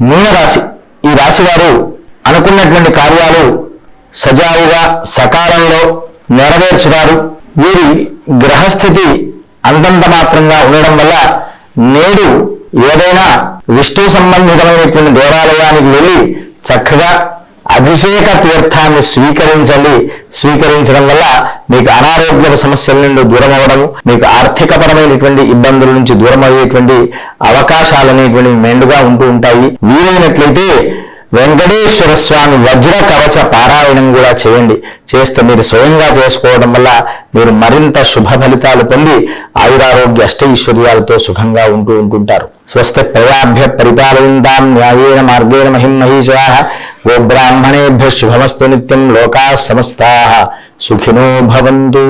మీనరాశి. ఈ రాశి వారు అనుకున్నటువంటి కార్యాలు సజావుగా సకాలంలో నెరవేర్చుతారు. వీరి గ్రహస్థితి అంతంత మాత్రంగా ఉండడం వల్ల నేడు ఏదైనా విష్ణు సంబంధితమైనటువంటి దేవాలయానికి వెళ్ళి చక్కగా అభిషేక తీర్థాన్ని స్వీకరించడం వల్ల మీకు అనారోగ్య సమస్యల నుండి దూరం అవ్వడం, మీకు ఆర్థికపరమైనటువంటి ఇబ్బందుల నుంచి దూరం అయ్యేటువంటి అవకాశాలు అనేటువంటివి మెండుగా ఉంటూ ఉంటాయి. వీలైనట్లయితే వెంకటేశ్వర స్వామి వజ్ర కవచ పారాయణం కూడా చేయండి. చేస్తే మీరు స్వయంగా చేసుకోవడం వల్ల మీరు మరింత శుభ ఫలితాలు పొంది ఆయురారోగ్య అష్టైశ్వర్యాలతో సుఖంగా ఉంటుంటారు. స్వస్తి ప్రజాభ్య పరిపాలయంతాం న్యాయేన మార్గేణ మహిం మహిషాః గోబ్రాహ్మణేభ్య శుభమస్తు నిత్యం లోకాః సమస్తాః సుఖినో భవంతు.